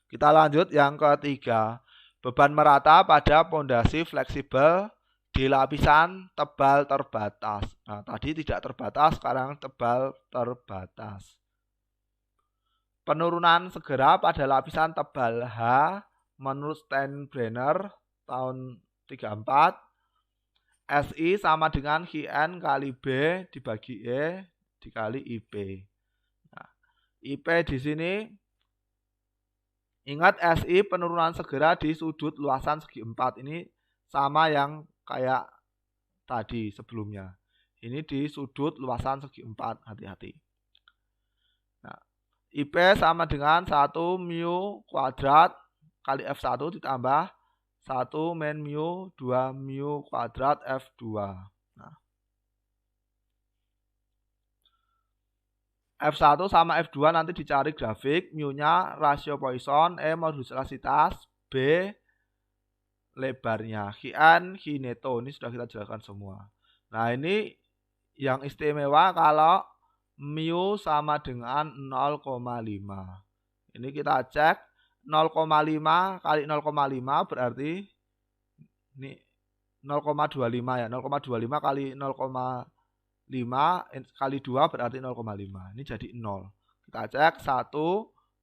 Kita lanjut yang ketiga. Beban merata pada pondasi fleksibel di lapisan tebal terbatas. Nah, tadi tidak terbatas, sekarang tebal terbatas. Penurunan segera pada lapisan tebal H menurut Steinbrenner tahun 34. SI sama dengan QN kali B dibagi E dikali IP. Nah, IP di sini, ingat SI penurunan segera di sudut luasan segi 4. Ini sama yang kayak tadi sebelumnya. Ini di sudut luasan segi 4, hati-hati. Nah, IP sama dengan 1 mu kuadrat kali F1 ditambah 1 min mu 2 mu kuadrat F2. Nah, F1 sama F2 nanti dicari grafik, mu-nya rasio Poisson, E modulasitas, B lebarnya, Qn Kineto. Ini sudah kita jelaskan semua. Nah, ini yang istimewa kalau mu sama dengan 0,5. Ini kita cek 0,5 kali 0,5 berarti ini 0,25 ya. 0,25 kali 0,5 kali 2 berarti 0,5. Ini jadi 0. Kita cek 1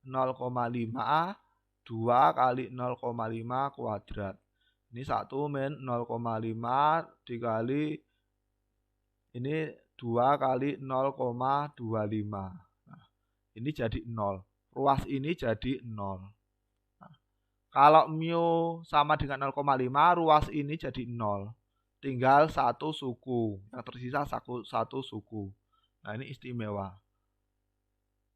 0,5 2 kali 0,5 kuadrat. Ini 1 min 0,5 dikali ini 2 kali 0,25. Nah, ini jadi 0. Ruas ini jadi 0. Nah, kalau mu sama dengan 0,5, ruas ini jadi 0. Tinggal satu suku. Yang tersisa satu suku. Nah, ini istimewa.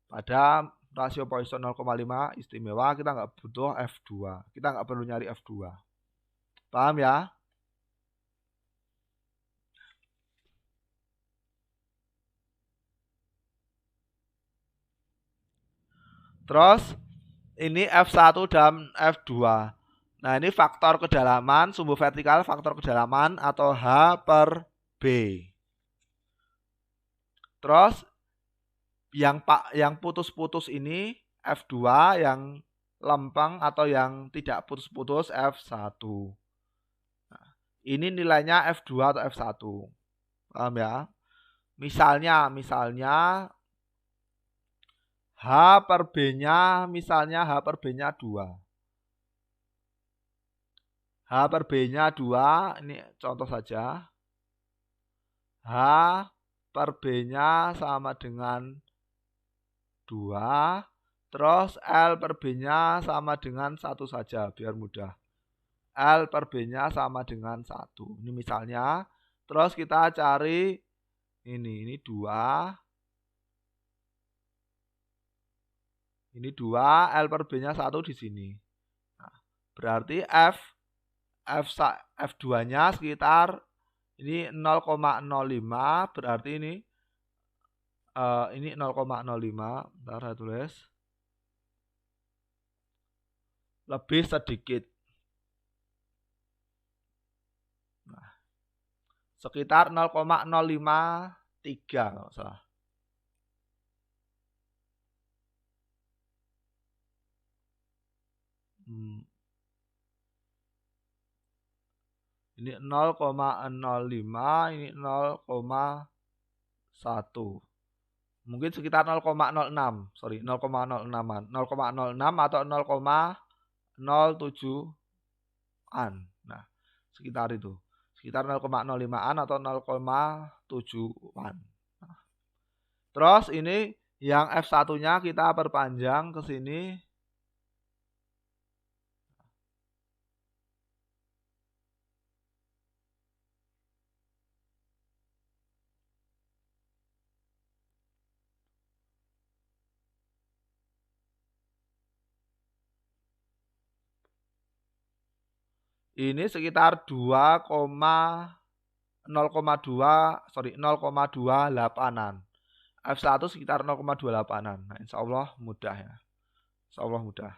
Pada rasio Poisson 0,5 istimewa, kita nggak butuh F2. Kita nggak perlu nyari F2. Paham ya? Terus ini F1 dan F2. Nah, ini faktor kedalaman, sumbu vertikal faktor kedalaman atau H per B. Terus yang putus-putus ini F2, yang lempeng atau yang tidak putus-putus F1. Nah, ini nilainya F2 atau F1. Paham ya? Misalnya H per B-nya, misalnya H per B-nya 2. H per B-nya 2, ini contoh saja. H per B-nya sama dengan 2. Terus L per B-nya sama dengan 1 saja, biar mudah. L per B-nya sama dengan 1. Ini misalnya. Terus kita cari ini 2. Ini 2, L per B-nya 1 di sini. Nah, berarti F2-nya sekitar ini 0,05, berarti ini 0,05. Bentar saya tulis. Lebih sedikit. Nah, sekitar 0,053 kalau salah. Ini 0,05, ini 0,1. Mungkin sekitar 0,06, sorry, 0,06-an. 0,06 atau 0,07-an. Nah, sekitar itu. Sekitar 0,05-an atau 0,7-an. Nah, terus ini yang F1-nya kita perpanjang ke sini. Ini sekitar 0,28-an. F1 sekitar 0,28-an. Nah, insya Allah mudah ya. Insya Allah mudah.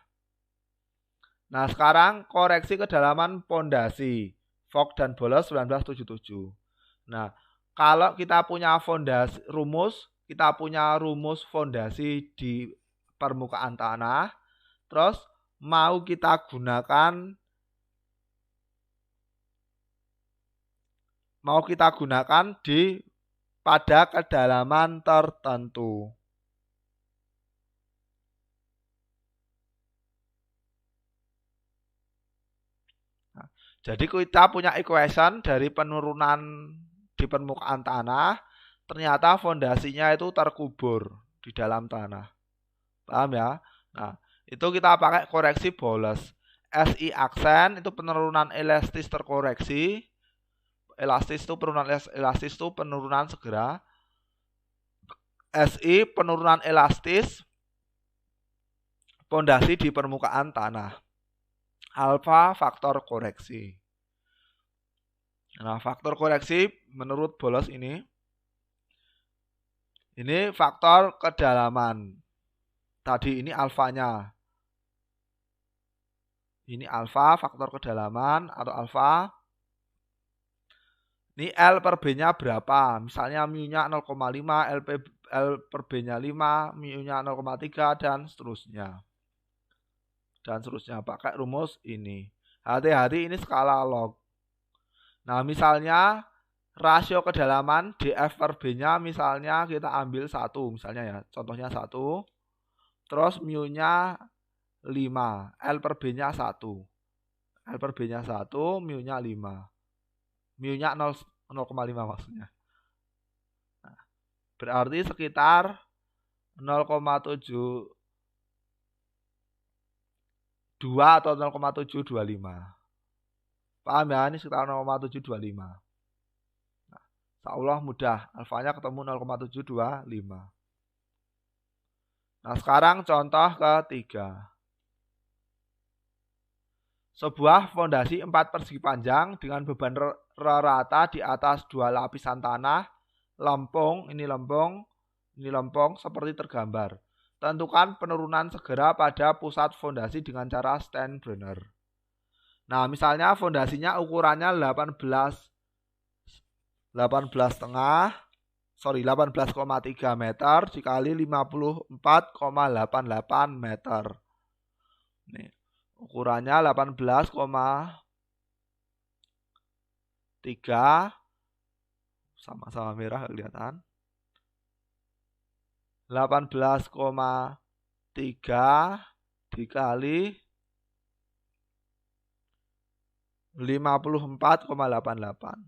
Nah, sekarang koreksi kedalaman pondasi. Vogt dan Boles 1977. Nah, kalau kita punya fondasi kita punya rumus fondasi di permukaan tanah. Terus mau kita gunakan pada kedalaman tertentu. Nah, jadi kita punya equation dari penurunan di permukaan tanah, ternyata fondasinya itu terkubur di dalam tanah. Paham ya? Nah, itu kita pakai koreksi Boles. SI aksen itu penurunan elastis terkoreksi. Elastis itu penurunan segera. SI penurunan elastis fondasi di permukaan tanah. Alfa faktor koreksi. Nah, faktor koreksi menurut Boles ini faktor kedalaman. Tadi ini alfanya. Ini alfa faktor kedalaman atau alfa. Ini L per B-nya berapa? Misalnya mu-nya 0,5, L per B-nya 5, mu-nya 0,3 dan seterusnya. Pakai rumus ini. Hati-hati ini skala log. Nah, misalnya rasio kedalaman df per B-nya misalnya kita ambil 1 misalnya ya. Contohnya 1. Terus mu-nya 5, L per B-nya 1. L per B-nya 1, mu-nya 5. Mu-nya 0,5 maksudnya. Nah, berarti sekitar 0,72 atau 0,725. Paham ya? Ini sekitar 0,725. Nah, insyaallah mudah. Alfanya ketemu 0,725. Nah, sekarang contoh ketiga. Sebuah fondasi 4 persegi panjang dengan beban rata di atas 2 lapisan tanah, lempung, ini lempung seperti tergambar. Tentukan penurunan segera pada pusat fondasi dengan cara Steinbrenner. Nah, misalnya fondasinya ukurannya 18,3 meter dikali 54,88 meter. Nih. Ukurannya 18,3 sama-sama merah kelihatan. 18,3 dikali 54,88.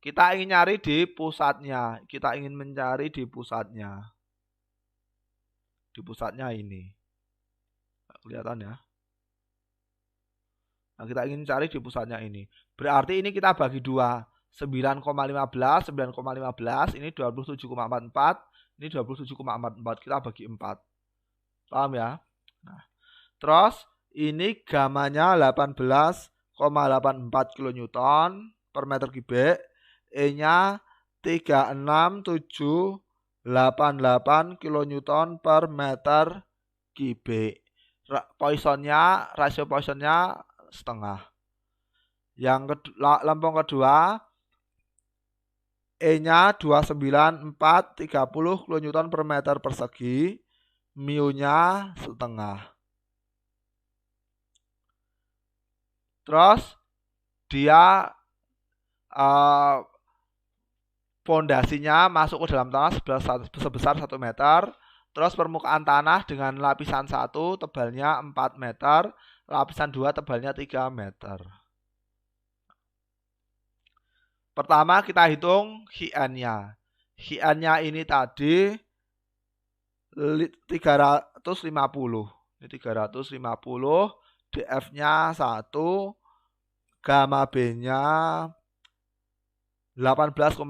Kita ingin nyari di pusatnya. Kita ingin mencari di pusatnya. Di pusatnya ini. Kelihatan ya. Nah, kita ingin cari di pusatnya ini. Berarti ini kita bagi 2. 9,15, ini 27,44, ini 27,44. Kita bagi 4. Paham ya? Nah, terus ini gamanya 18,84 kN per meter kubik. E-nya 36,788 kN per meter kubik. Rasio Poissonnya setengah. Yang lempung kedua, E-nya 29430 kN per meter persegi, mu-nya setengah. Terus dia fondasinya masuk ke dalam tanah sebesar 1 meter. Terus permukaan tanah dengan lapisan 1 tebalnya 4 meter, lapisan 2 tebalnya 3 meter. Pertama kita hitung HN-nya. HN-nya ini tadi 350. Ini 350, DF-nya 1, gamma B-nya 18,84.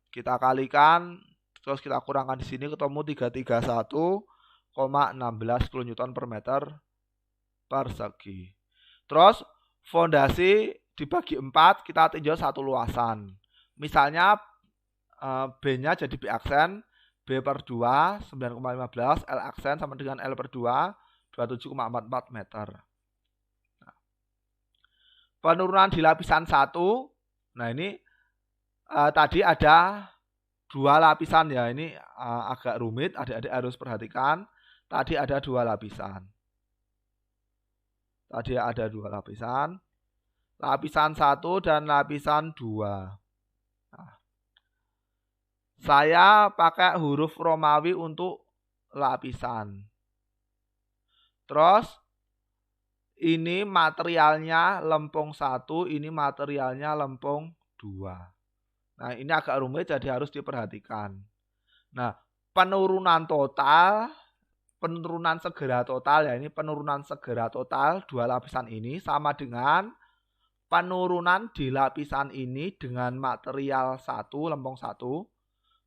Kita kalikan, terus kita kurangkan di sini ketemu 331,16 kN per meter persegi. Terus fondasi dibagi 4, kita tinjau satu luasan. Misalnya B-nya jadi B aksen, B per 2, 9,15, L aksen sama dengan L per 2, 27,44 meter. Penurunan di lapisan 1, nah ini tadi ada dua lapisan ya, ini agak rumit, adik-adik harus perhatikan. Tadi ada dua lapisan. Tadi ada dua lapisan. Lapisan 1 dan lapisan 2. Nah, saya pakai huruf Romawi untuk lapisan. Terus ini materialnya lempung 1, ini materialnya lempung 2. Nah, ini agak rumit jadi harus diperhatikan. Nah, penurunan segera total ya, ini penurunan segera total dua lapisan ini sama dengan penurunan di lapisan ini dengan material 1, lempung 1.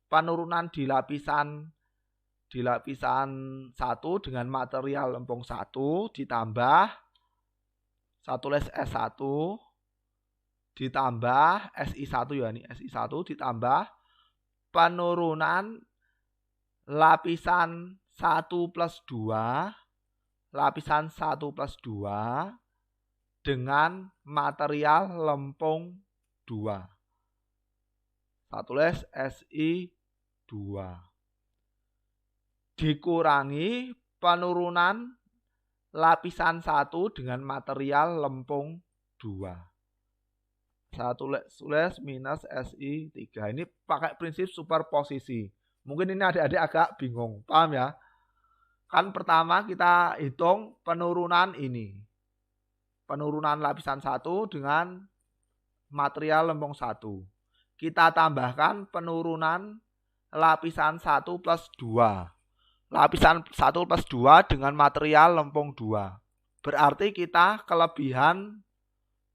Penurunan di lapisan 1 dengan material lempung 1 ditambah 1 les S1 ditambah SI1 ya, ini SI1 ditambah penurunan lapisan 1 plus 2, lapisan 1 plus 2 dengan material lempung 2. 1 les SI2 dikurangi penurunan lapisan 1 dengan material lempung 2. 1 les minus SI3. Ini pakai prinsip superposisi. Mungkin ini adik-adik agak bingung. Paham ya? Kan pertama kita hitung penurunan ini. Penurunan lapisan 1 dengan material lempung 1. Kita tambahkan penurunan lapisan 1 plus 2. Lapisan 1 plus 2 dengan material lempung 2. Berarti kita kelebihan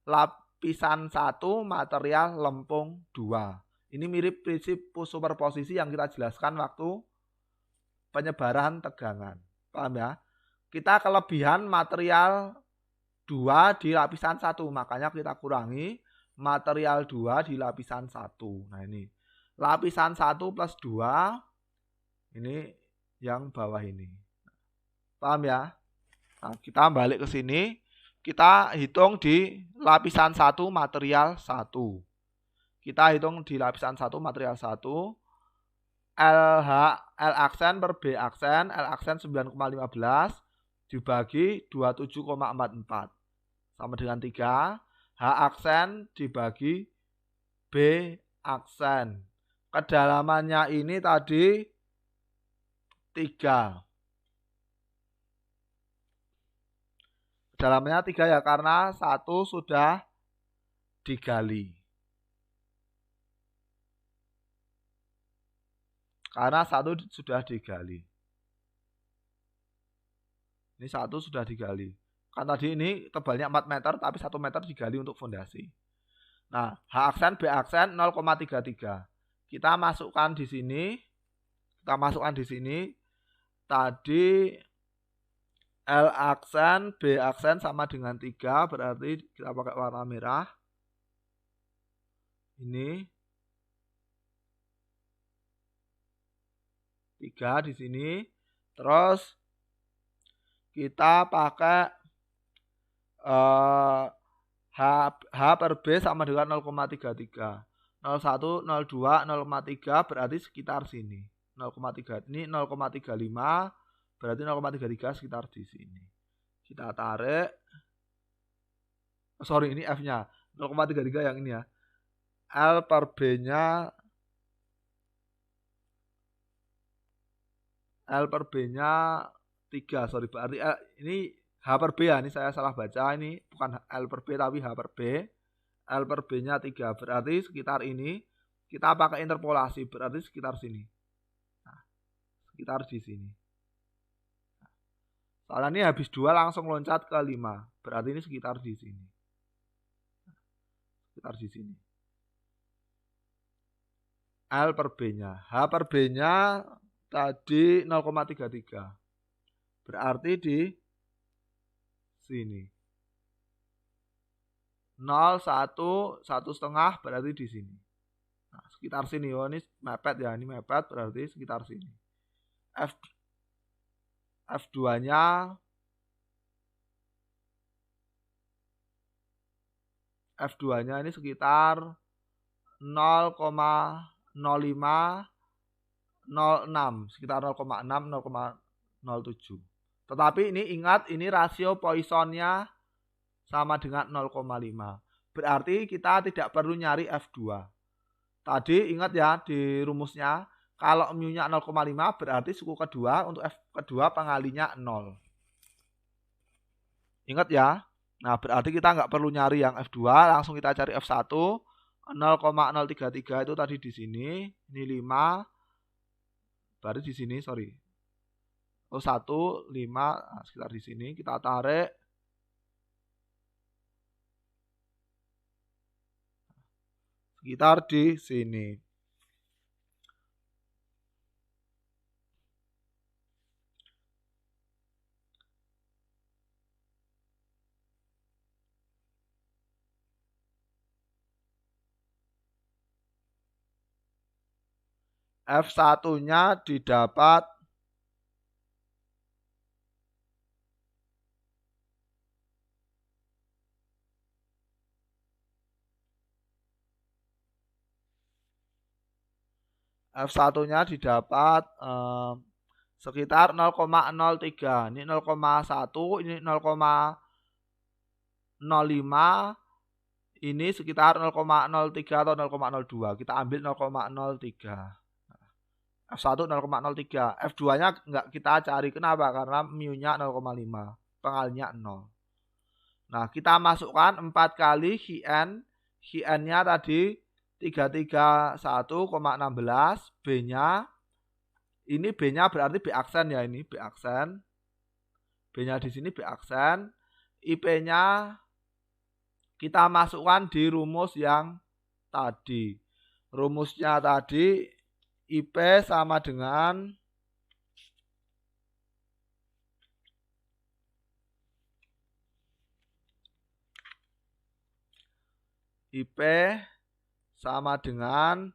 lapisan 1 material lempung 2. Ini mirip prinsip superposisi yang kita jelaskan waktu penyebaran tegangan. Paham ya? Kita kelebihan material 2 di lapisan 1. Makanya kita kurangi material 2 di lapisan 1. Nah ini. Lapisan 1 plus 2. Ini yang bawah ini. Paham ya? Nah, kita balik ke sini. Kita hitung di lapisan 1 material 1. Kita hitung di lapisan 1 material 1. L aksen per B aksen. L aksen 9,15 dibagi 27,44. Sama dengan 3. H aksen dibagi B aksen. Kedalamannya ini tadi 3. Kedalamannya 3 ya, karena 1 sudah digali. Karena 1 sudah digali. Ini 1 sudah digali. Kan tadi ini tebalnya 4 meter, tapi 1 meter digali untuk fondasi. Nah, H aksen, B aksen 0,33. Kita masukkan di sini. Tadi L aksen, B aksen sama dengan 3, berarti kita pakai warna merah. Ini 3 di sini. Terus kita pakai H per B sama dengan 0,33. 01, 02, 0,3 berarti sekitar sini. 0,3 ini 0,35 berarti 0,33 sekitar di sini. Kita tarik. Sorry, ini F-nya. 0,33 yang ini ya. L per B-nya 3. Sorry, berarti ini H per B ya. Ini saya salah baca. Ini bukan L per B tapi H per B. L per B-nya 3. Berarti sekitar ini. Kita pakai interpolasi. Berarti sekitar sini. Nah, sekitar di sini. Soalnya ini habis 2 langsung loncat ke 5. Berarti ini sekitar di sini. Sekitar di sini. L per B-nya. H per B-nya tadi 0,33. Berarti di sini. 0, 1, 1,5 berarti di sini. Nah, sekitar sini. Oh, ini mepet ya. Ini mepet berarti sekitar sini. F2-nya ini sekitar 0,05 0,6, sekitar 0,6, 0,07. Tetapi ini ingat, ini rasio Poissonnya sama dengan 0,5. Berarti kita tidak perlu nyari F2. Tadi ingat ya di rumusnya, kalau mu-nya 0,5 berarti suku kedua untuk F kedua pengalinya 0. Ingat ya. Nah, berarti kita nggak perlu nyari yang F2, langsung kita cari F1. 0,033 itu tadi di sini, ini 5. Baru di sini, sorry. Oh, 1, 5, nah, sekitar di sini kita tarik. Sekitar di sini. F1-nya didapat F1-nya didapat sekitar 0,03. Ini 0,1, ini 0,05, ini sekitar 0,03 atau 0,02. Kita ambil 0,03. F1 0,03. F2-nya enggak kita cari. Kenapa? Karena mu-nya 0,5. Pengalinya 0. Nah, kita masukkan 4 kali Hn. Hn-nya tadi 331,16. B-nya ini B-nya berarti B aksen ya, ini B aksen. B-nya di sini B aksen. IP-nya kita masukkan di rumus yang tadi. Rumusnya tadi IP sama dengan IP sama dengan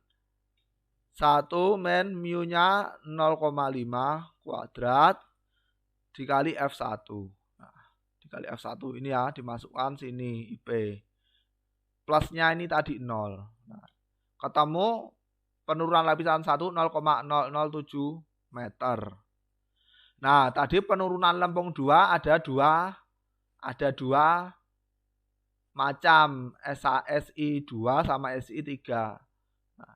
1 min mu-nya 0,5 kuadrat dikali F1. Nah, dikali F1 ini ya, dimasukkan sini IP. Plusnya ini tadi 0. Nah, ketemu penurunan lapisan 1 0,007 meter. Nah, tadi penurunan lempung 2 ada dua macam, SI2 sama SI3. Nah,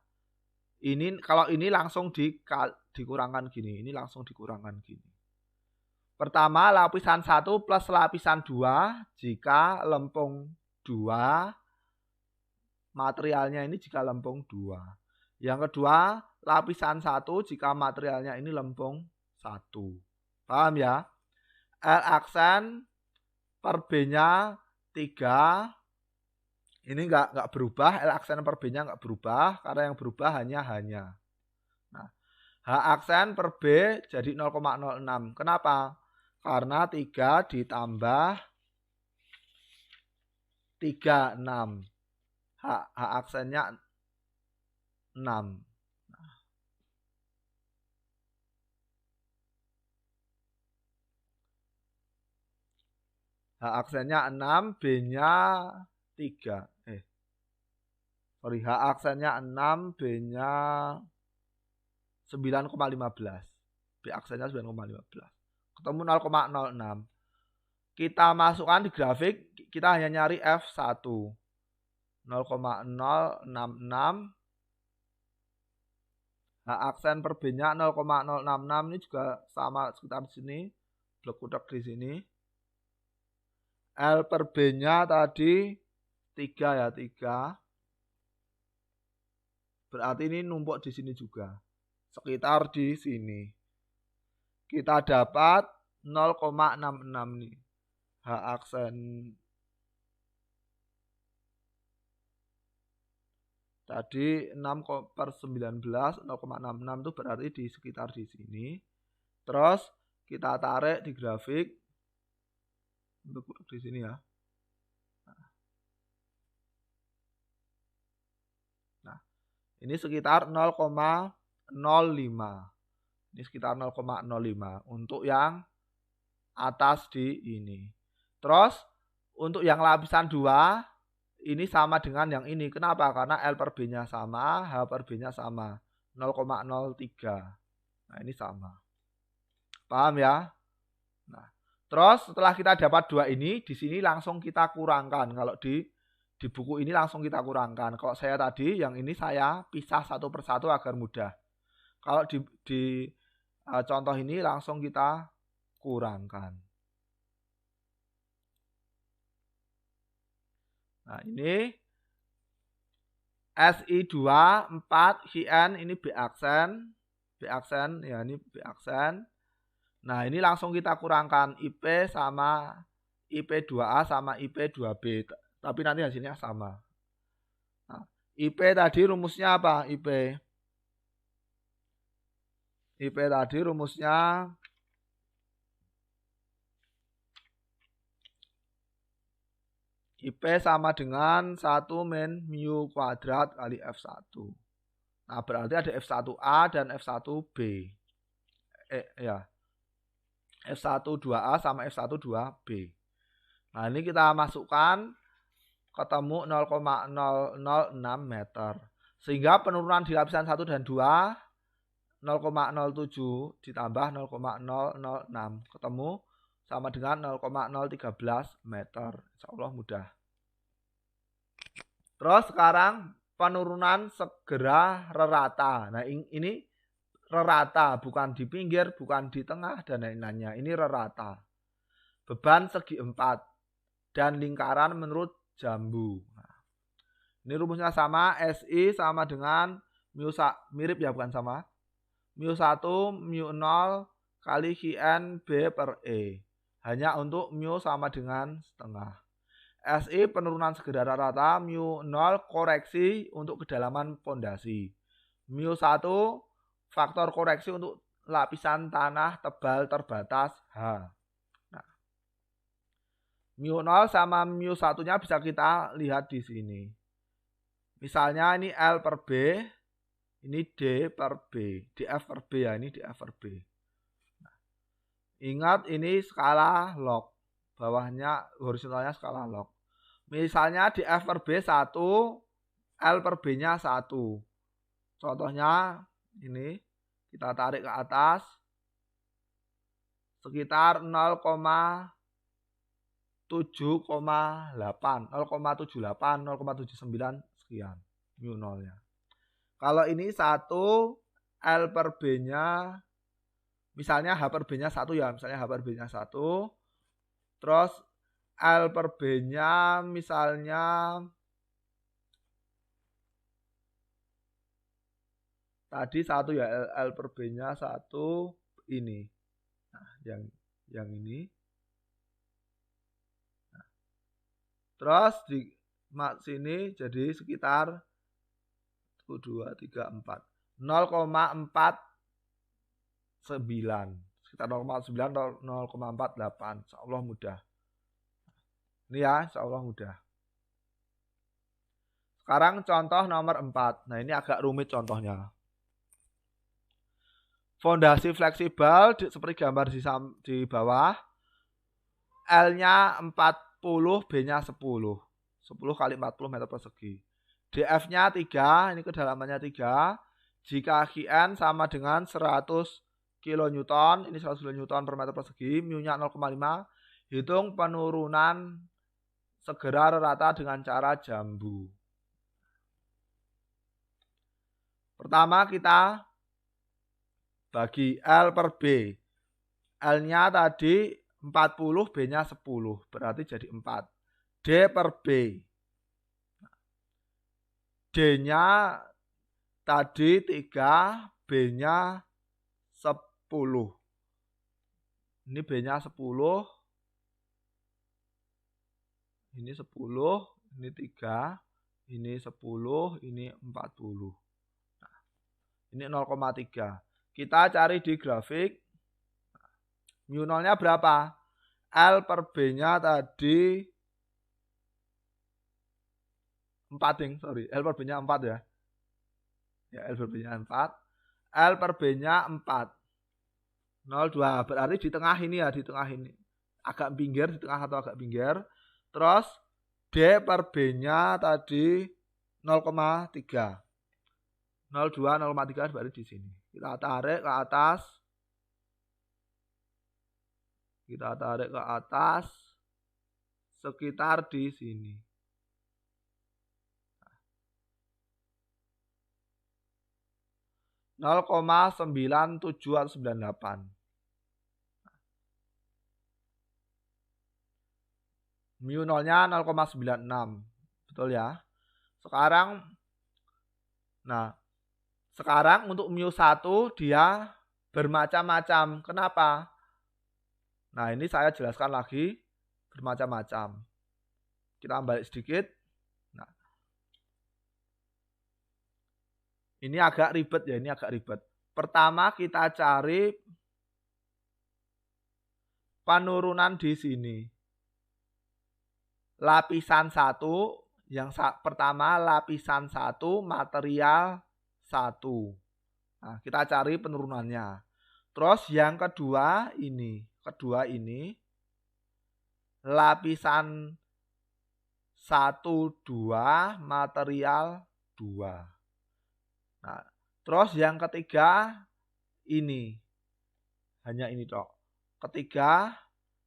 ini kalau ini langsung dikurangkan gini, ini langsung dikurangkan gini. Pertama, lapisan 1 plus lapisan 2 jika lempung 2, materialnya ini jika lempung 2. Yang kedua, lapisan 1 jika materialnya ini lempung 1. Paham ya? L aksen per B-nya 3. Ini enggak berubah, L aksen per B-nya enggak berubah, karena yang berubah hanya. Nah, H aksen per B jadi 0,06. Kenapa? Karena 3 ditambah 36. H aksennya 6. H aksennya 6, B-nya 3. H aksennya 6, B-nya 9,15. B aksennya 9,15. Ketemu 0,06. Kita masukkan di grafik, kita hanya nyari F1. 0,066. H aksen per B-nya 0,066, ini juga sama sekitar sini. Blok kutek di sini. L per B-nya tadi 3 ya, 3. Berarti ini numpuk di sini juga. Sekitar di sini. Kita dapat 0,66 nih. H aksen tadi 6/19, 0,66 itu berarti di sekitar di sini. Terus kita tarik di grafik. Untuk di sini ya. Nah, ini sekitar 0,05. Ini sekitar 0,05 untuk yang atas di ini. Terus untuk yang lapisan 2 ini sama dengan yang ini. Kenapa? Karena L per B-nya sama, H per B-nya sama. 0,03. Nah, ini sama. Paham ya? Nah, terus setelah kita dapat 2 ini, di sini langsung kita kurangkan. Kalau di buku ini langsung kita kurangkan. Kalau saya tadi, yang ini saya pisah satu persatu agar mudah. Kalau di contoh ini langsung kita kurangkan. Nah, ini SI2 4 HN ini B aksen. B aksen ya, ini B aksen. Nah, ini langsung kita kurangkan IP sama IP2A sama IP2B. Tapi nanti hasilnya sama. Nah, IP tadi rumusnya apa? IP tadi rumusnya IP sama dengan 1 min mu kuadrat kali F1. Nah, berarti ada F1A dan F1B. Ya. F12A sama F12B. Nah, ini kita masukkan ketemu 0,006 meter. Sehingga penurunan di lapisan 1 dan 2 0,07 ditambah 0,006 ketemu sama dengan 0,013 meter. Insya Allah mudah. Terus sekarang penurunan segera rerata. Nah, ini rerata, bukan di pinggir, bukan di tengah dan lain-lainnya. Ini rerata. Beban segi 4 dan lingkaran menurut jambu. Nah, ini rumusnya sama, SI sama dengan mu mirip ya, bukan sama. Mu1 mu0 kali Qn B per E. Hanya untuk mu sama dengan setengah. SI penurunan segera rata, mu0 koreksi untuk kedalaman pondasi. Mu1 faktor koreksi untuk lapisan tanah tebal terbatas H. Nah, mu0 sama mu1-nya bisa kita lihat di sini. Misalnya ini L per B, ini D per B, dF per B ya, ini dF per B. Nah, ingat ini skala log, bawahnya horizontalnya skala log. Misalnya dF per B 1, L per B-nya 1. Contohnya ini kita tarik ke atas sekitar 0,78, 0,78, 0,79 sekian mu0-nya. Kalau ini 1, L per B-nya, misalnya H per B-nya 1 ya, misalnya H per B-nya 1, terus L per B-nya misalnya tadi 1 ya, L per B-nya 1 ini. Nah, yang ini. Nah, terus di sini jadi sekitar 1, 2, 3, 4. 0,49. Sekitar 0,9, 0,48. Insyaallah mudah. Ini ya, insyaallah mudah. Sekarang contoh nomor 4. Nah, ini agak rumit contohnya. Fondasi fleksibel seperti gambar di bawah. L-nya 40, B-nya 10. 10 kali 40 meter persegi. DF-nya 3, ini kedalamannya 3. Jika Qn sama dengan 100 kN, ini 100 kN per meter persegi, mu-nya 0,5. Hitung penurunan segera rata dengan cara jambu. Pertama kita bagi L per B. L-nya tadi 40, B-nya 10. Berarti jadi 4. D per B. D-nya tadi 3, B-nya 10. Ini B-nya 10. Ini 10, ini 3, ini 10, ini 40. Nah, ini 0,3. Kita cari di grafik. Mu0-nya berapa? L per B-nya tadi 4, sorry. L per B-nya 4 ya. Ya, L per B-nya 4. L per B-nya 4. 0,2. Berarti di tengah ini ya, di tengah ini. Agak pinggir, di tengah atau agak pinggir. Terus D per B-nya tadi 0,3. 0,2, 0,3 berarti di sini. Kita tarik ke atas. Kita tarik ke atas sekitar di sini. 0,97 atau 98. Mu nolnya 0,96. Betul ya? Sekarang untuk mu 1 dia bermacam-macam. Kenapa? Nah, ini saya jelaskan lagi bermacam-macam. Kita balik sedikit. Nah, ini agak ribet ya, ini agak ribet. Pertama kita cari penurunan di sini. Lapisan 1, yang pertama lapisan 1 material 1. Nah, kita cari penurunannya. Terus yang kedua ini lapisan 1, 2 material 2. Nah, terus yang ketiga ini. Hanya ini tok. Ketiga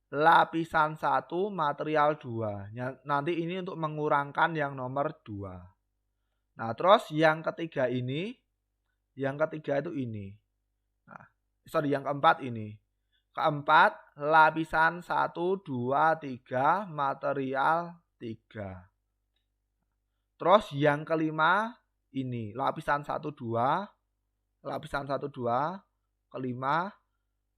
lapisan 1 material 2. Nanti ini untuk mengurangkan yang nomor 2. Nah, terus yang ketiga ini. Yang ketiga itu ini. Nah, yang keempat ini. Keempat, lapisan 1, 2, 3 material 3. Terus yang kelima ini. Lapisan 1, 2. Lapisan 1, 2. Kelima.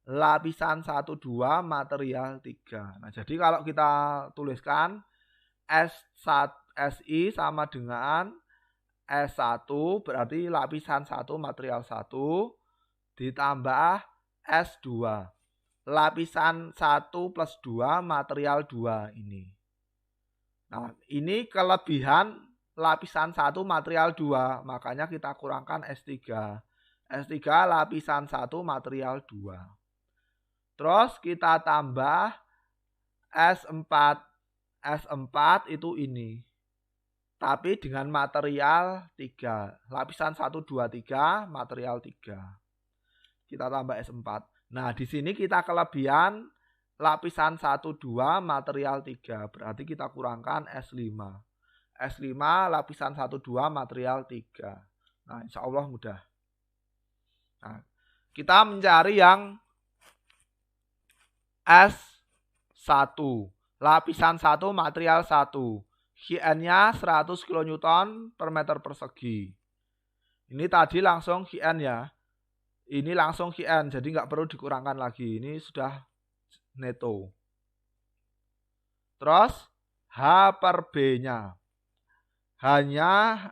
Lapisan 1, 2 material 3. Nah, jadi kalau kita tuliskan SI sama dengan S1 berarti lapisan 1 material 1 ditambah S2. Lapisan 1 plus 2 material 2 ini. Nah, ini kelebihan lapisan 1 material 2. Makanya kita kurangkan S3. S3 lapisan 1 material 2. Terus kita tambah S4. S4 itu ini. Tapi dengan material 3. Lapisan 1, 2, 3, material 3. Kita tambah S4. Nah, di sini kita kelebihan lapisan 1, 2, material 3. Berarti kita kurangkan S5. S5 lapisan 1, 2, material 3. Nah, insya Allah mudah. Nah, kita mencari yang S1, lapisan 1 material 1, Qn-nya 100 kN per meter persegi. Ini tadi langsung Qn ya, ini langsung Qn, jadi nggak perlu dikurangkan lagi, ini sudah neto. Terus H per B-nya hanya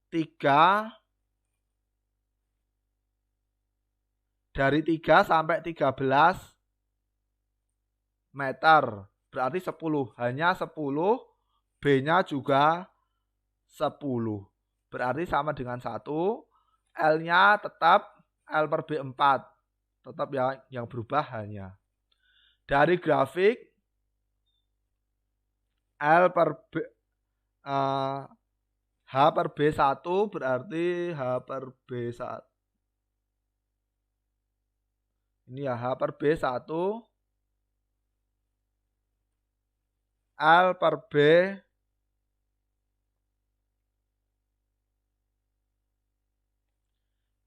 3, dari 3 sampai 13 meter, berarti 10, hanya 10, B-nya juga 10, berarti sama dengan 1, L-nya tetap L per B 4, tetap ya, yang berubah hanya. Dari grafik, H per B1 berarti H per B1, ini ya H per B1, L per B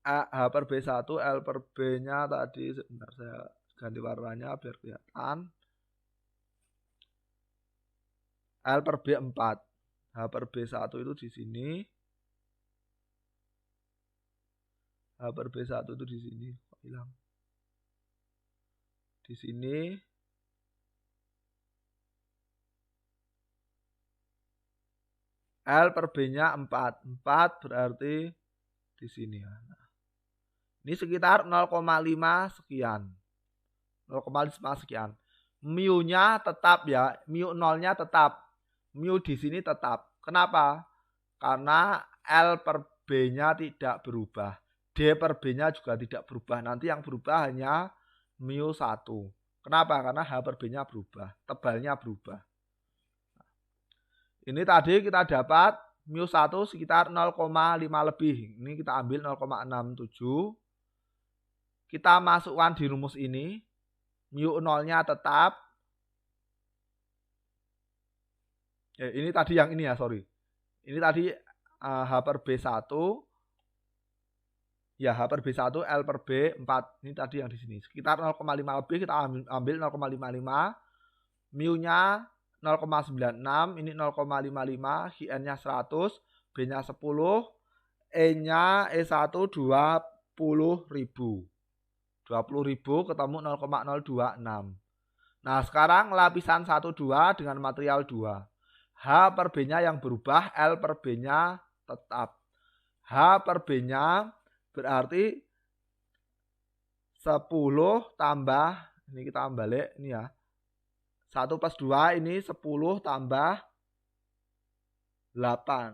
H per B1, L per B-nya tadi, sebentar saya ganti warnanya biar kelihatan. L per B 4. H per B1 itu di sini. H per B1 itu di sini. Kok hilang? Di sini. L per B-nya 4. 4 berarti di sini. Nah, ini sekitar 0,5 sekian. 0,5 sekian. Mu-nya tetap ya. Mu 0-nya tetap. Mu di sini tetap. Kenapa? Karena L per B-nya tidak berubah. D per B-nya juga tidak berubah. Nanti yang berubah hanya mu 1. Kenapa? Karena H per B-nya berubah. Tebalnya berubah. Ini tadi kita dapat mu1 sekitar 0,5 lebih. Ini kita ambil 0,67. Kita masukkan di rumus ini. Mu 0-nya tetap. Ini tadi yang ini ya, sorry. Ini tadi H per B1. Ya, H per B1, L per B4. Ini tadi yang di sini. Sekitar 0,5 lebih kita ambil 0,55. Mu-nya 0,96, ini 0,55, N-nya 100, B-nya 10, E-nya E1 20.000. 20.000 ketemu 0,026. Nah, sekarang lapisan 1, 2 dengan material 2. H per B-nya yang berubah, L per B-nya tetap. H per B-nya berarti 10 tambah, ini kita balik, ini ya. 1 plus 2 ini 10 tambah 8.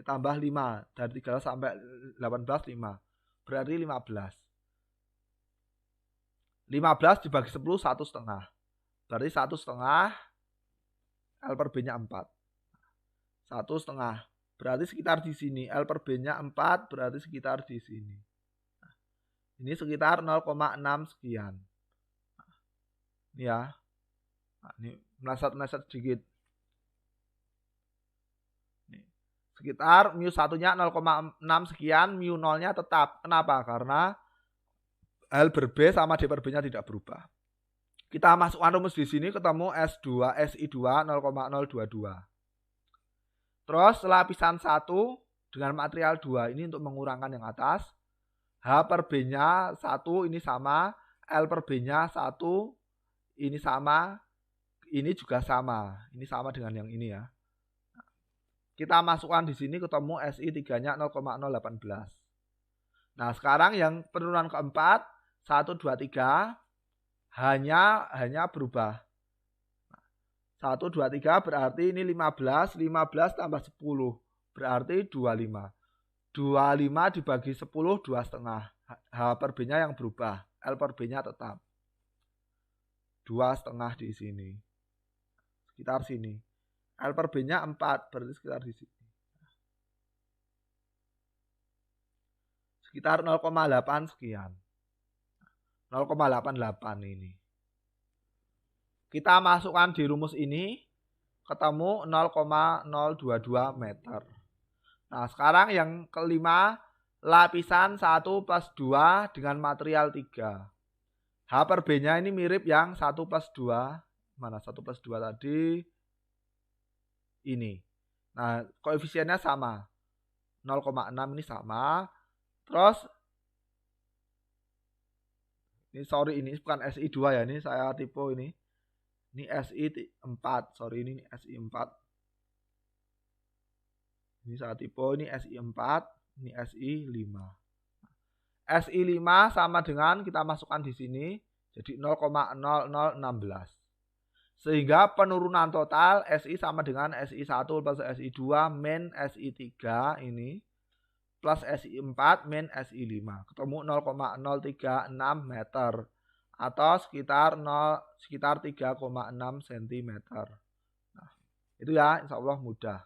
Tambah 5. Dari 13 sampai 18, 5. Berarti 15. 15 dibagi 10, 1,5. Berarti 1,5. L per B-nya 4. 1,5. Berarti sekitar di sini. L per B-nya 4, berarti sekitar di sini. Ini sekitar 0,6 sekian. Ini ya. Nah, ini meleset sedikit. Nih. Sekitar mu1-nya 0,6 sekian, mu 0-nya tetap. Kenapa? Karena L per B sama D per B-nya tidak berubah. Kita masukkan rumus di sini ketemu SI2 0,022. Terus lapisan 1 dengan material 2 ini untuk mengurangkan yang atas. H per B-nya 1 ini sama, L per B-nya 1 ini sama, ini juga sama. Ini sama dengan yang ini ya. Kita masukkan di sini ketemu SI3-nya 0,018. Nah, sekarang yang penurunan keempat 1, 2, 3 hanya berubah. 1, 2, 3 berarti ini 15, 15 tambah 10 berarti 25. 25 dibagi 10, 2,5. H per B-nya yang berubah, L per B-nya tetap. 2,5 di sini. Sekitar sini. L per B-nya 4, berarti sekitar di sini. Sekitar 0,8 sekian. 0,88 ini. Kita masukkan di rumus ini, ketemu 0,022 meter. Nah, sekarang yang kelima, lapisan 1 plus 2 dengan material 3. H per B-nya ini mirip yang 1 plus 2. Mana 1 plus 2 tadi? Ini. Nah, koefisiennya sama. 0,6 ini sama. Terus, ini bukan SI2 ya, ini saya tipe ini. Ini SI4, ini SI4. Ini saya tipe, ini SI4, ini SI5. SI5 sama dengan kita masukkan di sini, jadi 0,0016. Sehingga penurunan total SI sama dengan SI1 plus SI2 min SI3 ini plus SI4 min SI5. Ketemu 0,036 meter atau sekitar 3,6 cm. Nah, itu ya, insya Allah mudah.